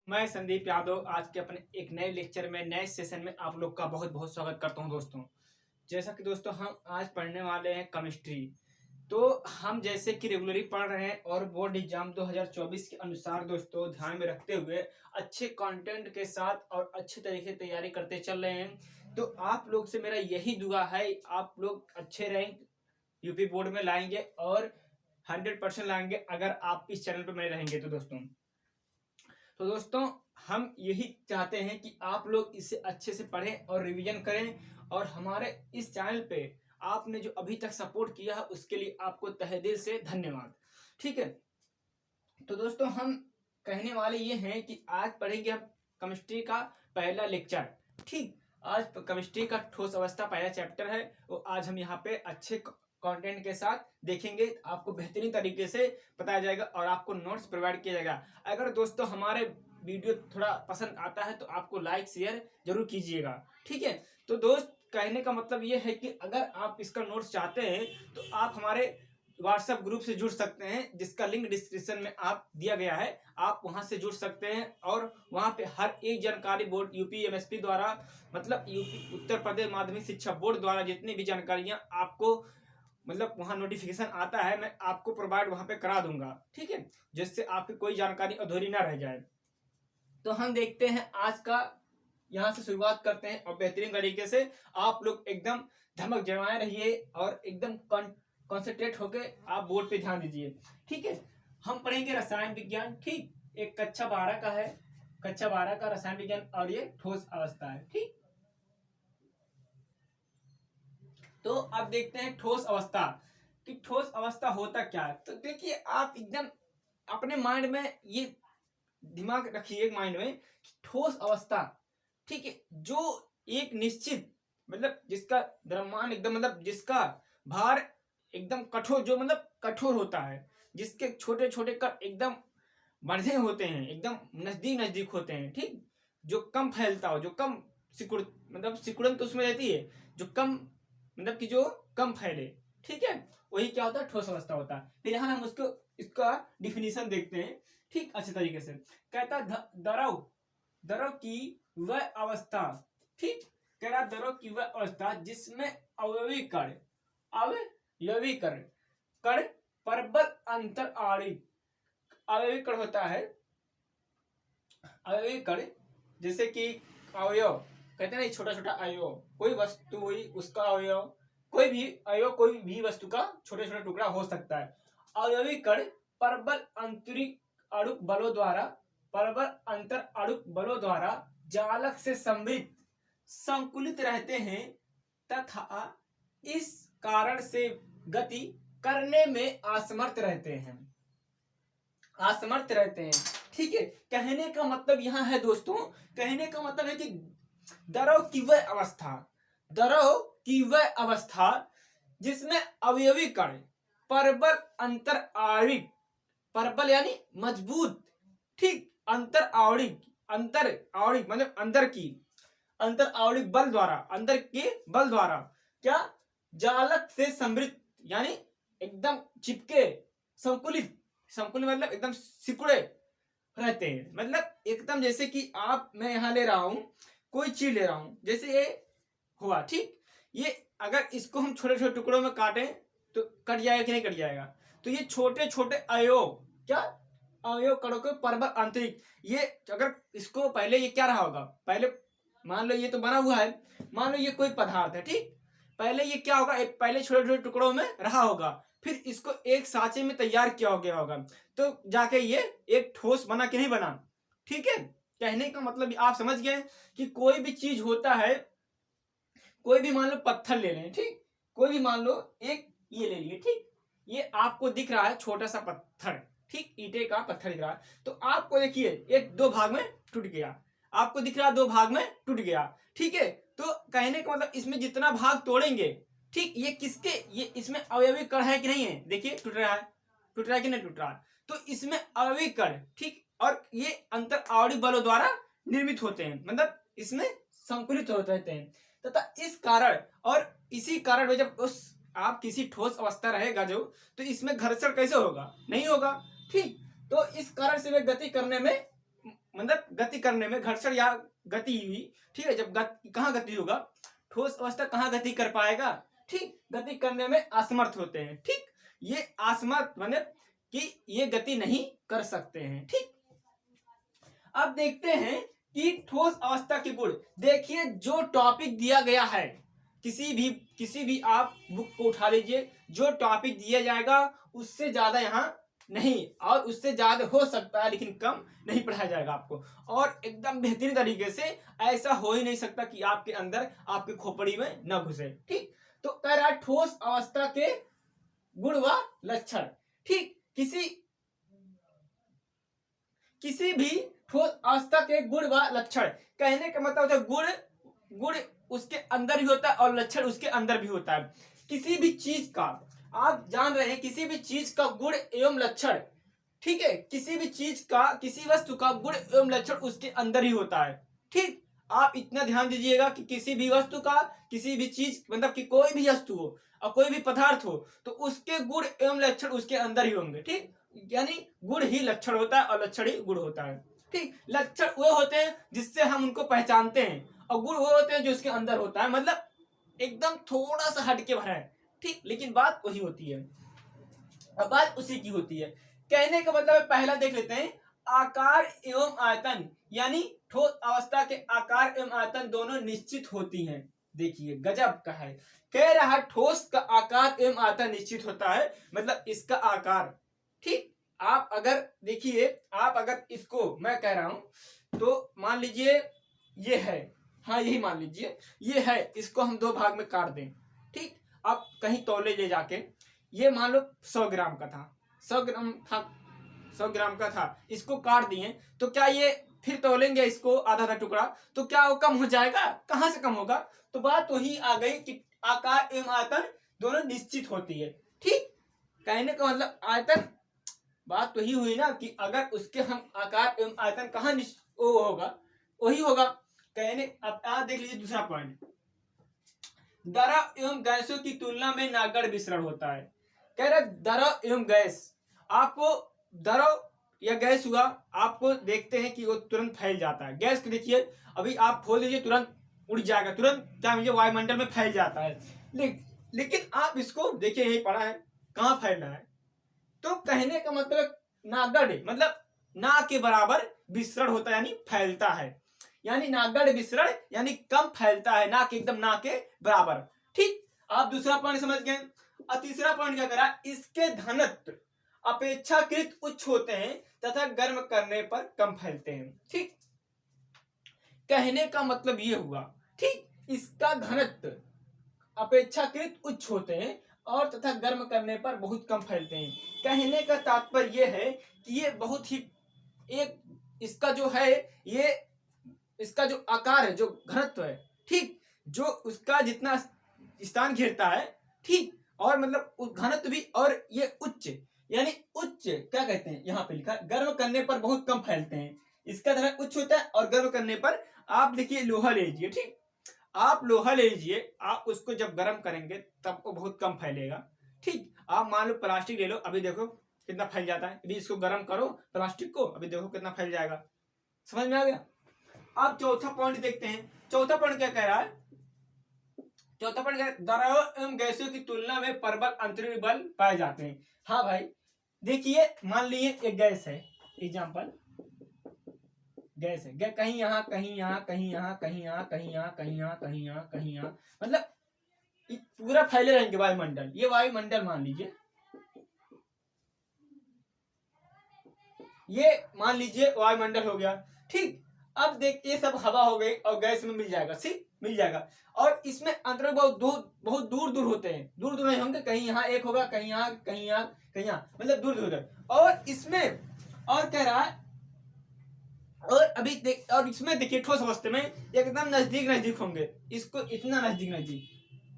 मैं संदीप यादव आज के अपने एक नए लेक्चर में नए सेशन में आप लोग का बहुत बहुत स्वागत करता हूं दोस्तों। जैसा कि दोस्तों हम आज पढ़ने वाले हैं केमिस्ट्री। तो हम जैसे कि रेगुलरली पढ़ रहे हैं और बोर्ड एग्जाम 2024 के अनुसार दोस्तों ध्यान में रखते हुए अच्छे कंटेंट के साथ और अच्छे तरीके से तैयारी करते चल रहे हैं। तो आप लोग से मेरा यही दुआ है, आप लोग अच्छे रैंक यूपी बोर्ड में लाएंगे और 100% लाएंगे अगर आप इस चैनल पर बने रहेंगे। तो दोस्तों हम यही चाहते हैं कि आप लोग इसे अच्छे से पढ़ें और रिवीजन करें और हमारे इस चैनल पे आपने जो अभी तक सपोर्ट किया है उसके लिए आपको तहे दिल से धन्यवाद। ठीक है, तो दोस्तों हम कहने वाले ये हैं कि आज पढ़ेंगे हम केमिस्ट्री का पहला लेक्चर। ठीक, आज केमिस्ट्री का ठोस अवस्था पहला चैप्टर है वो आज हम यहाँ पे अच्छे कंटेंट के साथ देखेंगे। आपको बेहतरीन तरीके से बताया जाएगा और आपको नोट्स प्रोवाइड किया जाएगा। अगर दोस्तों हमारे वीडियो थोड़ा पसंद आता है तो आपको लाइक शेयर जरूर कीजिएगा। ठीक है, तो दोस्त कहने का मतलब ये है कि अगर आप इसका नोट्स चाहते हैं तो आप हमारे व्हाट्सएप ग्रुप से जुड़ सकते हैं जिसका लिंक डिस्क्रिप्शन में आप दिया गया है। आप वहां से जुड़ सकते हैं और वहां पे हर एक जानकारी बोर्ड यूपी एमएसपी द्वारा मतलब यूपी उत्तर प्रदेश माध्यमिक शिक्षा बोर्ड द्वारा जितनी भी जानकारियां आपको मतलब वहां नोटिफिकेशन आता है मैं आपको प्रोवाइड वहां पे करा दूंगा। ठीक है, जिससे आपकी कोई जानकारी अधूरी ना रह जाए। तो हम देखते हैं आज का, यहाँ से शुरुआत करते हैं और बेहतरीन तरीके से आप लोग एकदम धमक जमाए रहिए और एकदम कॉन्सेंट्रेट होके आप बोर्ड पे ध्यान दीजिए। ठीक है, हम पढ़ेंगे रसायन विज्ञान। ठीक, एक कक्षा 12 का है, कक्षा 12 का रसायन विज्ञान और ये ठोस अवस्था है। ठीक, तो अब देखते हैं ठोस अवस्था कि ठोस अवस्था होता क्या है। तो देखिए आप एकदम अपने माइंड में ये दिमाग रखिए माइंड में कि ठोस अवस्था, ठीक है, जो एक निश्चित मतलब जिसका द्रव्यमान एकदम मतलब जिसका भार एकदम कठोर, जो मतलब कठोर होता है, जिसके छोटे छोटे कण एकदम बढ़े होते हैं, एकदम नजदीक नजदीक होते हैं। ठीक, जो कम फैलता हो, जो कम सिकुड़ मतलब सिकुड़न तो उसमें रहती है, जो कम मतलब कि जो कम फैले। ठीक है, वही क्या होता है ठोस अवस्था होता है। फिर यहाँ हम उसको इसका डिफिनीशन देखते हैं। ठीक, अच्छे तरीके से कहता द्रव द्रव की वह अवस्था, ठीक, कह रहा द्रव की वह अवस्था जिसमें अवयवी कण अवयवी कण कण परबल अंतर आणविक अवयवी कण होता है। अवयवी कण जैसे कि अवयव कहते हैं ना, छोटा छोटा अवयव, कोई वस्तु हुई उसका अवयव, कोई भी अवयव कोई भी वस्तु का छोटे छोटे टुकड़ा हो सकता है। अवयवी कण परबल अंतरिक अणुक बलों द्वारा परबल अंतर अणुक बलों द्वारा जालक से समृद्ध संकुलित रहते हैं तथा इस कारण से गति करने में असमर्थ रहते हैं, असमर्थ रहते हैं। ठीक है, कहने का मतलब यहां है दोस्तों, कहने का मतलब है कि द्रव की वह अवस्था, द्रव की वह अवस्था जिसमें अवयवी कण परबल अंतर आणविक, परबल यानी मजबूत, ठीक, अंतर आणविक, अंतर आणविक मतलब अंदर की, अंतर आणविक बल द्वारा, अंदर के बल द्वारा क्या जालक से समृद्ध यानी एकदम चिपके, संकुलित, संकुलित मतलब एकदम सिकुड़े रहते हैं। मतलब एकदम जैसे कि आप, मैं यहां ले रहा हूं कोई चीज ले रहा हूं, जैसे ये हुआ। ठीक, ये अगर इसको हम छोटे छोटे टुकड़ों में काटें तो कट जाएगा कि नहीं कट जाएगा। तो ये छोटे छोटे अवयव क्या अवयव कणों के परबल आंतरिक, ये अगर इसको पहले ये क्या रहा होगा, पहले मान लो ये तो बना हुआ है, मान लो ये कोई पदार्थ है। ठीक, पहले ये क्या होगा, पहले छोटे छोटे टुकड़ों में रहा होगा, फिर इसको एक सांचे में तैयार किया हो गया होगा, तो जाके ये एक ठोस बना कि नहीं बना। ठीक है, कहने का मतलब आप समझ गए कि कोई भी चीज होता है, कोई भी मान लो पत्थर ले लें, ठीक, कोई भी मान लो एक ये ले लिए। ठीक, ये आपको दिख रहा है छोटा सा पत्थर, ठीक, ईंटे का पत्थर दिख रहा है, तो आपको देखिए एक दो भाग में टूट गया, आपको दिख रहा है दो भाग में टूट गया। ठीक है, तो कहने का मतलब इसमें जितना भाग तोड़ेंगे, ठीक, ये किसके, ये इसमें अवयवी कण है कि नहीं है, देखिए टूट रहा है, टूट रहा है कि नहीं टूट रहा है, तो इसमें अवयवी कण, ठीक, और ये अंतर आणविक बलों द्वारा निर्मित होते हैं, मतलब इसमें संकुलित होते रहते हैं तथा इस कारण और इसी कारण में जब उस आप किसी ठोस अवस्था रहेगा जो, तो इसमें घर्षण कैसे होगा, नहीं होगा। ठीक, तो इस कारण से वे गति करने में मतलब गति करने में घर्षण या गति हुई, ठीक है, जब कहाँ गति होगा, ठोस अवस्था कहाँ गति कर पाएगा, ठीक, गति करने में असमर्थ होते हैं, ठीक, ये असमर्थ मतलब कि ये गति नहीं कर सकते हैं, ठीक। अब देखते हैं कि ठोस अवस्था के गुण। देखिए जो टॉपिक दिया गया है, किसी भी आप बुक को उठा लीजिए, जो टॉपिक दिया जाएगा उससे ज्यादा यहाँ नहीं, और उससे ज्यादा हो सकता है लेकिन कम नहीं पढ़ाया जाएगा आपको, और एकदम बेहतरीन तरीके से। ऐसा हो ही नहीं सकता कि आपके अंदर, आपके खोपड़ी में न घुसे, ठीक। तो कह रहा है ठोस अवस्था के गुण व लक्षण, ठीक। किसी भी ठोस अवस्था के गुण व लक्षण, कहने का मतलब होता है गुण उसके अंदर भी होता है और लक्षण उसके अंदर भी होता है। किसी भी चीज का, आप जान रहे हैं, किसी भी चीज का गुण एवं लक्षण, ठीक है, किसी भी चीज का, किसी वस्तु का गुण एवं लक्षण उसके अंदर ही होता है, ठीक। आप इतना ध्यान दीजिएगा कि किसी भी वस्तु का, किसी भी चीज, मतलब कि कोई भी वस्तु हो और कोई भी पदार्थ हो, तो उसके गुण एवं लक्षण उसके अंदर ही होंगे, ठीक। यानी गुण ही लक्षण होता है और लक्षण ही गुण होता है, ठीक। लक्षण वो होते हैं जिससे हम उनको पहचानते हैं, और गुण वो होते हैं जो उसके अंदर होता है, मतलब एकदम थोड़ा सा हटके भरा है, ठीक, लेकिन बात वही होती है, अब बात उसी की होती है। कहने का मतलब पहला देख लेते हैं, आकार एवं आयतन, यानी ठोस अवस्था के आकार एवं आयतन दोनों निश्चित होती हैं। देखिए गजब का है, कह रहा है ठोस का आकार एवं आयतन निश्चित होता है, मतलब इसका आकार, ठीक। आप अगर देखिए, आप अगर इसको, मैं कह रहा हूं तो मान लीजिए ये है, हाँ यही मान लीजिए ये है, इसको हम दो भाग में काट दें, ठीक। आप कहीं तौले ले जाके, ये मान लो 100 ग्राम का था, 100 ग्राम था, 100 ग्राम का था, इसको काट दिए, तो क्या ये फिर तौलेंगे इसको आधा आधा टुकड़ा, तो क्या वो कम हो जाएगा, कहां से कम होगा। तो बात वही आ गई कि आकार एवं आयतन दोनों निश्चित होती है, ठीक। कहने का मतलब आयतन, बात वही हुई ना कि अगर उसके हम आकार एवं आयतन कहाँ वो होगा, वही होगा। कहने, अब आप देख लीजिए दूसरा पॉइंट, द्रव एवं गैसों की तुलना में नागड़ विसरण होता है। कह रहे द्रव एवं गैस, आपको द्रव या गैस हुआ, आपको देखते हैं कि वो तुरंत फैल जाता है। गैस को देखिए, अभी आप खोल लीजिए तुरंत उड़ जाएगा, तुरंत क्या मुझे वायुमंडल में फैल जाता है, लेकिन आप इसको देखिए, यही पड़ा है, कहाँ फैल रहा है। तो कहने का मतलब नागड़ मतलब ना के बराबर विसरण होता है, यानी फैलता है, यानी नागड़ विसरण यानी कम फैलता है, ना के एकदम ना के बराबर, ठीक। आप दूसरा पॉइंट समझ गए। और तीसरा पॉइंट क्या करा, इसके घनत्व अपेक्षाकृत उच्च होते हैं तथा गर्म करने पर कम फैलते हैं, ठीक। कहने का मतलब ये हुआ, ठीक, इसका घनत्व अपेक्षाकृत उच्च होते हैं और तथा गर्म करने पर बहुत कम फैलते हैं। कहने का तात्पर्य यह है कि ये बहुत ही एक, इसका जो है, ये इसका जो आकार है, जो घनत्व है, ठीक, जो उसका जितना स्थान घेरता है, ठीक, और मतलब घनत्व भी, और ये उच्च, यानी उच्च क्या कहते हैं, यहाँ पे लिखा गर्म करने पर बहुत कम फैलते हैं। इसका घनत्व उच्च होता है और गर्म करने पर, आप देखिए लोहा ले लीजिए, ठीक, आप लोहा ले लीजिए, आप उसको जब गर्म करेंगे तब वो बहुत कम फैलेगा, ठीक। आप मान लो प्लास्टिक ले लो, अभी देखो कितना फैल जाता है, अभी इसको गर्म करो प्लास्टिक को, अभी देखो कितना फैल जाएगा, समझ में आ गया। आप चौथा पॉइंट देखते हैं, चौथा पॉइंट क्या कह रहा है, चौथा पॉइंट क्या, द्रव एवं गैसों की तुलना में प्रबल अंतरिक्ष बल पाए जाते हैं। हाँ भाई, देखिए मान लीजिए एक गैस है, एग्जाम्पल गैस है, कहीं यहाँ कहीं यहाँ कहीं यहाँ कहीं यहाँ कहीं यहाँ कहीं यहाँ कहीं यहाँ कहीं यहाँ, मतलब पूरा फैले रहेंगे वायुमंडल, ये वायुमंडल मान लीजिए, ये मान लीजिए वायुमंडल हो गया, ठीक। अब देखिए सब हवा हो गई और गैस में मिल जाएगा, ठीक, मिल जाएगा, और इसमें अंतर बहुत दूर दूर होते हैं, दूर दूर नहीं होंगे, कहीं यहाँ एक होगा, कहीं यहाँ कहीं यहाँ कहीं यहाँ, मतलब दूर दूर है। और इसमें और कह रहा है, और अभी देख, और इसमें देखिए ठोस अवस्था में एकदम नजदीक नजदीक होंगे, इसको इतना नजदीक नजदीक,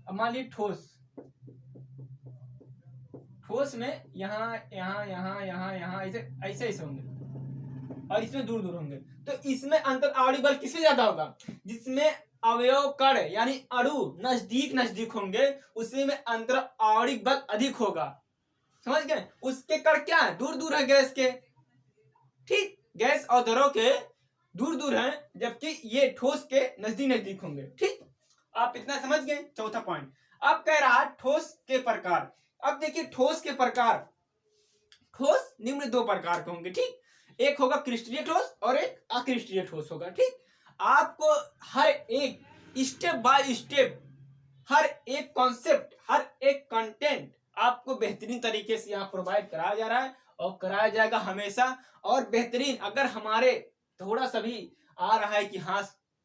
अब मान लीजिए ठोस में यहाँ यहाँ यहाँ यहाँ यहाँ ऐसे ऐसे ऐसे होंगे, और इसमें दूर दूर होंगे। तो इसमें अंतर आवृत्ति बल किससे ज्यादा होगा, जिसमें अवयव कण यानी अणु नजदीक नजदीक होंगे, उसी में अंतर आवृत्ति बल अधिक होगा, समझ गए। उसके कण क्या है, दूर दूर है गैस के, ठीक, गैस और द्रव के दूर दूर हैं, जबकि ये ठोस के नजदीक नजदीक होंगे। ठीक, आप इतना समझ गए। चौथा पॉइंट अब कह रहा है ठोस के प्रकार। अब देखिए ठोस के प्रकार, ठोस निम्न दो प्रकार के होंगे। ठीक, एक होगा क्रिस्टलीय ठोस और एक अक्रिस्टलीय ठोस होगा। ठीक, आपको हर एक स्टेप बाय स्टेप, हर एक कॉन्सेप्ट, हर एक कंटेंट आपको बेहतरीन तरीके से यहाँ प्रोवाइड कराया जा रहा है और कराया जाएगा हमेशा। और बेहतरीन, अगर हमारे थोड़ा सा भी आ रहा है कि हाँ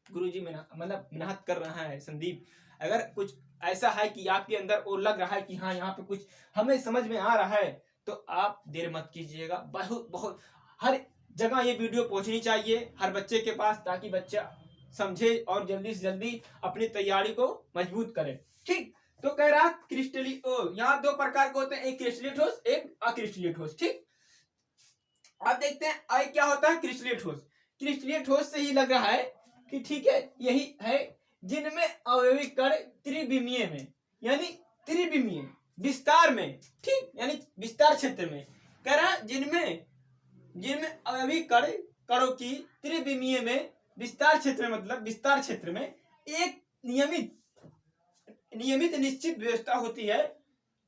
गुरुजी मतलब मेहनत कर रहा है संदीप, अगर कुछ ऐसा है कि आपके अंदर वो लग रहा है कि हाँ यहाँ पे कुछ हमें समझ में आ रहा है, तो आप देर मत कीजिएगा। बहुत बहुत हर जगह ये वीडियो पहुंचनी चाहिए हर बच्चे के पास, ताकि बच्चा समझे और जल्दी से जल्दी अपनी तैयारी को मजबूत करे। ठीक, तो कह रहा क्रिस्टलीय, यहाँ दो प्रकार के होते हैं, एक क्रिस्टलीय ठोस, एक अक्रिस्टलीय ठोस। ठीक, अब देखते हैं आई क्या होता है क्रिस्टलीय ठोस। क्रिस्टलीय ठोस से ही लग रहा है कि ठीक है यही है, जिनमें अवयवी कण त्रिविमीय में, यानी त्रिविमीय विस्तार में, ठीक, यानी विस्तार क्षेत्र में कह रहा है, जिनमें अवयवी कणों की त्रिविमीय में विस्तार क्षेत्र में, मतलब विस्तार क्षेत्र में एक नियमित निश्चित व्यवस्था होती है,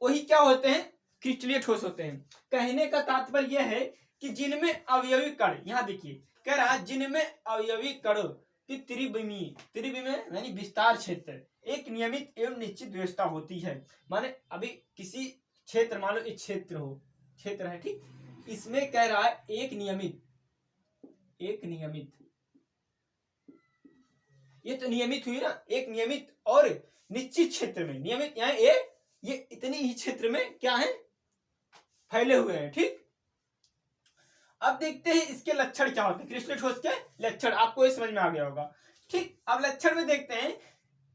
वही क्या होते हैं क्रिस्टलीय ठोस होते हैं। कहने का तात्पर्य यह है कि जिनमें अवयवी कण, यहाँ देखिए कह रहा है जिनमें अवयवी कणों की त्रिविमीय यानी विस्तार क्षेत्र एक नियमित एवं निश्चित व्यवस्था होती है। माने अभी किसी क्षेत्र, मान लो एक क्षेत्र है, ठीक, इसमें कह रहा है एक नियमित, ये तो नियमित हुई ना, एक नियमित और निश्चित क्षेत्र में, नियमित यहाँ ये इतनी ही क्षेत्र में क्या है फैले हुए हैं। ठीक, अब देखते हैं इसके लक्षण क्या होते हैं, क्रिस्टलीय ठोस के लक्षण। आपको ये समझ में आ गया होगा। ठीक, अब लक्षण में देखते हैं,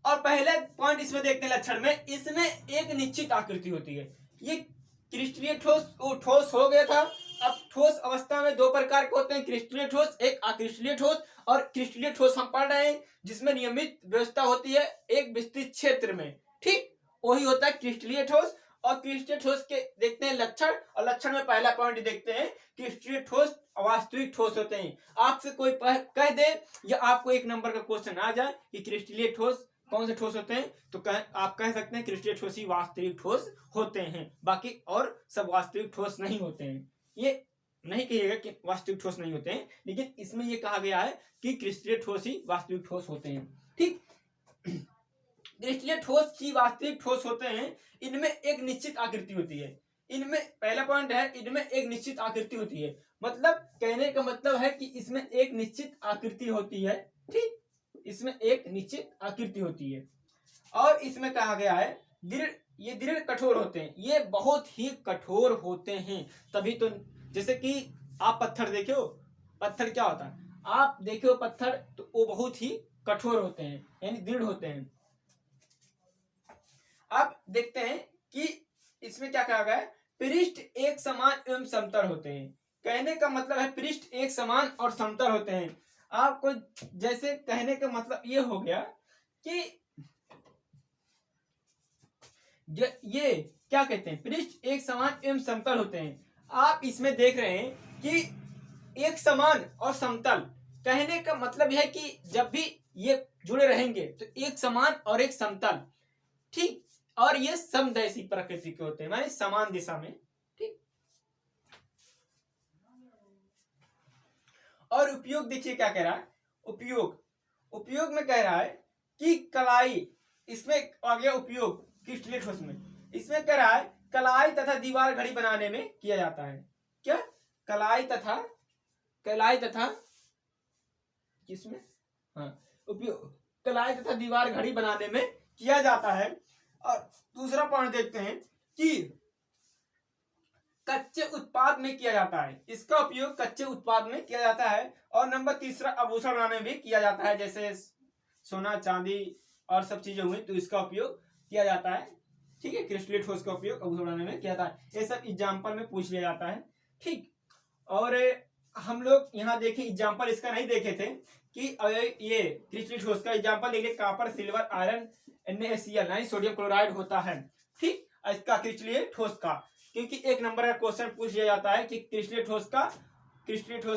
और पहले पॉइंट इसमें देखते हैं लक्षण में, इसमें एक निश्चित आकृति होती है। ये क्रिस्टलीय ठोस हो गया था। अब ठोस अवस्था में दो प्रकार के होते हैं, क्रिस्टलीय ठोस, एक अक्रिस्टलीय ठोस। और क्रिस्टलीय ठोस हम पढ़ रहे हैं जिसमें नियमित व्यवस्था होती है एक विस्तृत क्षेत्र में। ठीक, वही होता है क्रिस्टलीय ठोस। और क्रिस्टलीय ठोस के देखते हैं लक्षण, और लक्षण में पहला पॉइंट देखते हैं, क्रिस्टलीय ठोस अवास्तविक ठोस होते हैं। आपसे कोई कह दे या आपको एक नंबर का क्वेश्चन आ जाए कि क्रिस्टलीय ठोस कौन से ठोस होते हैं, तो आप कह सकते हैं क्रिस्टलीय ठोस ही वास्तविक ठोस होते हैं, बाकी और सब वास्तविक ठोस नहीं होते हैं। ये नहीं कहिएगा कि वास्तविक ठोस नहीं होते हैं, लेकिन इसमें ये कहा गया है कि क्रिस्टलीय ठोस ही वास्तविक ठोस होते हैं। ठीक, क्रिस्टलीय ठोस ही वास्तविक ठोस होते हैं, इनमें एक निश्चित आकृति होती है। इनमें पहला पॉइंट है, इनमें एक निश्चित आकृति होती है, मतलब कहने का मतलब है कि इसमें एक निश्चित आकृति होती है। ठीक, इसमें एक निश्चित आकृति होती है, और इसमें कहा गया है ये दृढ़ कठोर होते हैं, ये बहुत ही कठोर होते हैं। तभी तो जैसे कि आप पत्थर देखे हो, पत्थर क्या होता है, आप देखे हो पत्थर, तो वो बहुत ही कठोर होते हैं, यानी दृढ़ होते हैं। अब देखते हैं कि इसमें क्या कहा गया है, पृष्ठ एक समान एवं समतल होते हैं। कहने का मतलब है पृष्ठ एक समान और समतल होते हैं। आपको जैसे कहने का मतलब ये हो गया कि ये क्या कहते हैं, पृष्ठ एक समान एवं समतल होते हैं। आप इसमें देख रहे हैं कि एक समान और समतल, कहने का मतलब है कि जब भी ये जुड़े रहेंगे तो एक समान और एक समतल। ठीक, और ये समदैशी प्रकृति के होते हैं, माने समान दिशा में। ठीक, और उपयोग देखिए क्या कह रहा है, उपयोग में कह रहा है कि कलाई, इसमें आ गया उपयोग क्रिस्टलीय ठोस में, इसमें कह रहा है कलाई तथा दीवार घड़ी बनाने में किया जाता है। क्या, कलाई तथा किसमें, हाँ, उपयोग कलाई तथा दीवार घड़ी बनाने में किया जाता है। और दूसरा पॉइंट देखते हैं कि कच्चे उत्पाद में किया जाता है, इसका उपयोग कच्चे उत्पाद में किया जाता है। और नंबर तीसरा आभूषण बनाने में भी किया जाता है, जैसे सोना चांदी और सब चीजें हुई तो इसका उपयोग किया जाता है। ठीक है, क्रिस्टलीय ठोस का उपयोग आभूषण बनाने में किया जाता है। ये सब एग्जाम्पल में पूछ लिया जाता है। ठीक, और हम लोग यहाँ देखे एग्जाम्पल इसका नहीं देखे थे कि ये क्रिस्टलीय ठोस का एग्जाम्पल देखिए, कॉपर सिल्वर आयरन NaCl यानी सोडियम क्लोराइड होता है। ठीक, इसका क्रिस्टलीय ठोस का, क्योंकि एक नंबर का क्वेश्चन पूछ लिया जाता है कि क्रिस्टलीय ठोस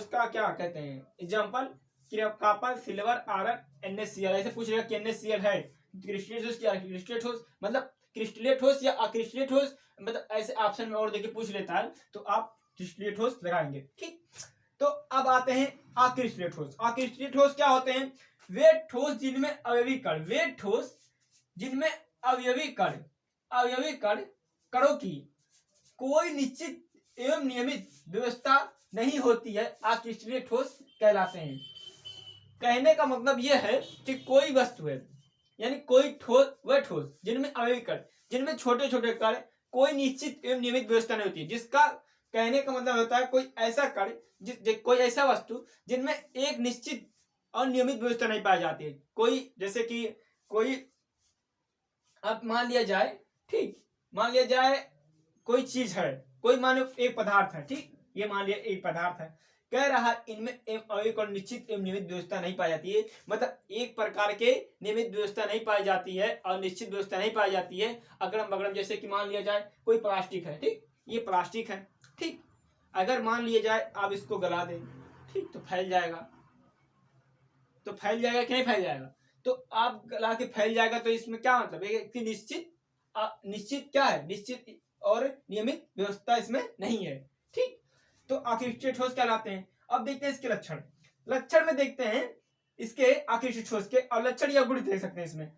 का क्या कहते हैं example, copper, silver, iron, NaCl। ऐसे पूछ लेगा कि NaCl है, क्रिस्टलेट ठोस क्या है, क्रिस्टलेट ठोस मतलब क्रिस्टलेट ठोस या अक्रिस्टलेट ठोस, मतलब ऐसे ऑप्शन में और देके पूछ लेता है तो आप क्रिस्टलेट ठोस लगाएंगे। ठीक, तो अब आते हैं अक्रिस्टलेट ठोस। अक्रिस्टलेट ठोस क्या होते हैं? वे ठोस जिनमें अवयवी कण, वे ठोस जिनमें अवयवी कण, अवयवी कण कणों की कोई निश्चित एवं नियमित व्यवस्था नहीं होती है, अक्रिस्टलेट ठोस कहलाते हैं। कहने का मतलब यह है कि कोई वस्तु है, यानी कोई ठोस, वह ठोस जिनमें अवयवी कण, जिनमें छोटे छोटे कण, कोई निश्चित एवं नियमित व्यवस्था नहीं होती है। जिसका कहने का मतलब होता है कोई ऐसा कण, कोई ऐसा वस्तु जिनमें एक निश्चित और नियमित व्यवस्था नहीं पाई जाती है। कोई जैसे कि कोई, अब मान लिया जाए, ठीक, मान लिया जाए कोई चीज है, कोई मानो एक पदार्थ है, ठीक, ये मान लिया एक पदार्थ है, कह रहा है इनमें एक और निश्चित एवं नियमित व्यवस्था नहीं पाई जाती है, मतलब एक प्रकार के नियमित व्यवस्था नहीं पाई जाती है और निश्चित व्यवस्था नहीं पाई जाती है, अगड़म बगड़म। जैसे कि मान लिया जाए कोई प्लास्टिक है, ठीक, ये प्लास्टिक है, ठीक, अगर मान लिया जाए आप इसको गला दें, ठीक, तो फैल जाएगा, तो फैल जाएगा कि नहीं फैल जाएगा? तो आप गला के फैल जाएगा, तो इसमें क्या मतलब है कि निश्चित, निश्चित क्या है, निश्चित और नियमित व्यवस्था इसमें नहीं है। ठीक, तो अक्रिस्टलेट ठोस कहलाते हैं। अब देखते हैं इसके लक्षण। लक्षण में देखते हैं इसके अक्रिस्टलेट ठोस के, और लक्षण या गुण देख सकते हैं इसमें।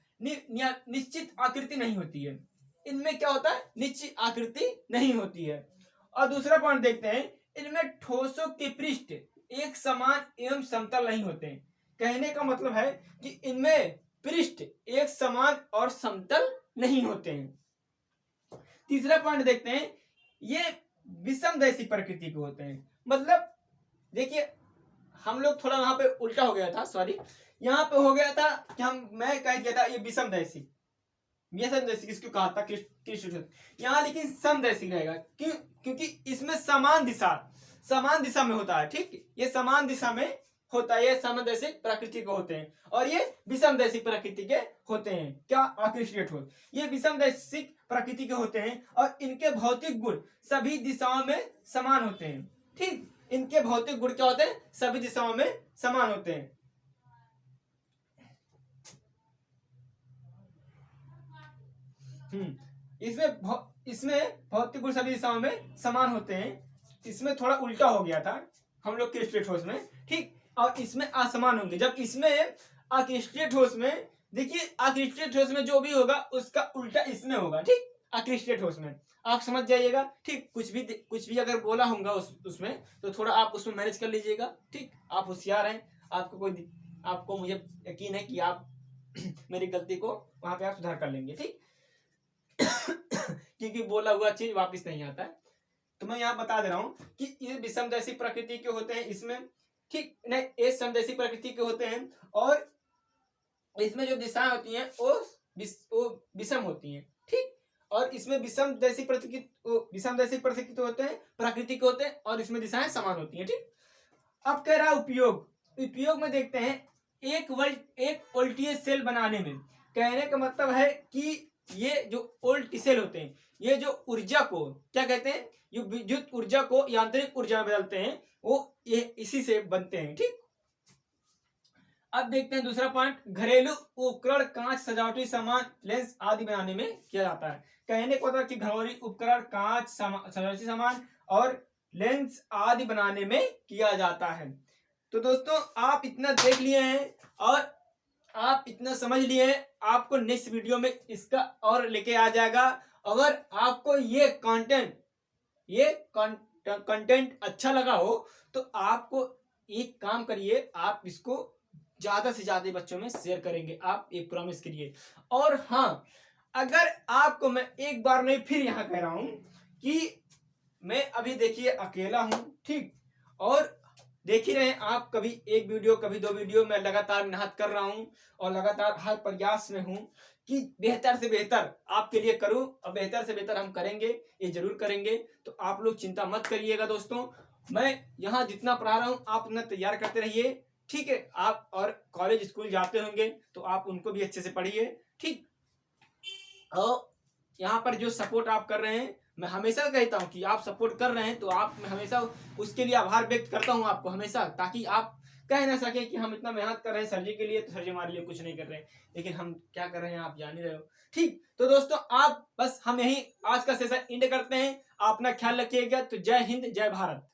निश्चित आकृति नहीं होती है, इनमें क्या होता है, निश्चित आकृति नहीं होती है। और दूसरा पॉइंट देखते हैं, इनमें ठोसों के पृष्ठ एक समान एवं समतल नहीं होते हैं। कहने का मतलब है कि इनमें पृष्ठ एक समान और समतल नहीं होते हैं। तीसरा पॉइंट देखते हैं, ये विषमदैशी प्रकृति के होते हैं। मतलब देखिए, हम लोग थोड़ा वहां पे उल्टा हो गया था, सॉरी, यहाँ पे हो गया था कि मैं कह दिया था ये विषमदैशी, विषमदैशी किसको कहा था, क्रिस्टलेट। यहाँ लेकिन समदैशी रहेगा, क्यों? क्योंकि इसमें समान दिशा में होता है, ठीक, ये समान दिशा में होता है, ये समदैशिक प्रकृति के होते हैं, और ये विषमदैशिक प्रकृति के होते हैं। क्या? अक्रिस्टलेट ठोस ये विषमदैशिक प्रकृति के होते हैं, और इनके भौतिक गुण सभी दिशाओं में समान होते हैं। ठीक, इनके भौतिक गुण क्या होते हैं, सभी दिशाओं में समान होते हैं। इसमें भौतिक गुण सभी दिशाओं में समान होते हैं। इसमें थोड़ा उल्टा हो गया था हम लोग क्रिस्टलेट ठोस में, ठीक, और इसमें असमान होंगे। जब इसमें अक्रिस्टलेट ठोस में, देखिए अक्रिस्टलेट ठोस में जो भी होगा उसका उल्टा इसमें होगा, ठीक, अक्रिस्टलेट ठोस में आप समझ जाइएगा। ठीक, कुछ भी अगर बोला होगा उसमें तो थोड़ा आप उसमें मैनेज कर लीजिएगा। ठीक, आप होशियार हैं, आपको मुझे यकीन है कि आप मेरी गलती को वहां पे आप सुधार कर लेंगे। ठीक क्योंकि बोला हुआ चीज वापस नहीं आता है। तो मैं यहाँ बता दे रहा हूँ कि ये विषमदैशी प्रकृति के होते हैं इसमें, ठीक, नहीं, ये समदैशी प्रकृति के होते हैं, और इसमें जो दिशाएं होती हैं वो विषम होती हैं। ठीक, और इसमें विषमदैशी प्रकृति होते हैं, प्रकृति के होते हैं, और इसमें दिशाएं समान होती हैं। ठीक, अब कह रहा उपयोग में देखते हैं, एक वोल्टेज सेल बनाने में। कहने का मतलब है कि ये जो वोल्ट सेल होते हैं, ये जो ऊर्जा को क्या कहते हैं, ये विद्युत ऊर्जा को यांत्रिक ऊर्जा में बदलते हैं, वो ये इसी से बनते हैं। ठीक, अब देखते हैं दूसरा पॉइंट, घरेलू उपकरण, कांच, सजावटी सामान, लेंस आदि बनाने में किया जाता है। कहने को था कि घरेलू उपकरण, कांच, सजावटी सामान और लेंस आदि बनाने में किया जाता है। तो दोस्तों आप इतना देख लिए हैं और आप इतना समझ लिए हैं, आपको नेक्स्ट वीडियो में इसका और लेके आ जाएगा। अगर आपको ये कंटेंट अच्छा लगा हो तो आपको एक काम करिए, आप इसको ज्यादा से ज्यादा बच्चों में शेयर करेंगे, आप एक प्रॉमिस करिए। और हाँ, अगर आपको मैं एक बार नहीं फिर यहाँ कह रहा हूं कि मैं अभी देखिए अकेला हूं, ठीक, और देख ही रहे आप, कभी एक वीडियो कभी दो वीडियो मैं लगातार मेहनत कर रहा हूं और लगातार हर प्रयास में हूं कि बेहतर से बेहतर आपके लिए करूं, और बेहतर से बेहतर हम करेंगे, ये जरूर करेंगे। तो आप लोग चिंता मत करिएगा दोस्तों, मैं यहाँ जितना पढ़ा रहा हूँ आप उतना तैयार करते रहिए। ठीक है, आप और कॉलेज स्कूल जाते होंगे तो आप उनको भी अच्छे से पढ़िए। ठीक, और यहाँ पर जो सपोर्ट आप कर रहे हैं, मैं हमेशा कहता हूँ कि आप सपोर्ट कर रहे हैं तो आप, मैं हमेशा उसके लिए आभार व्यक्त करता हूँ आपको हमेशा, ताकि आप कह ना सके कि हम इतना मेहनत कर रहे हैं सर जी के लिए, तो सर जी हमारे लिए कुछ नहीं कर रहे हैं, लेकिन हम क्या कर रहे हैं आप जान ही रहे हो। ठीक, तो दोस्तों आप बस हम यही आज का सेशन एंड करते हैं। आप अपना ख्याल रखिएगा। तो जय हिंद, जय भारत।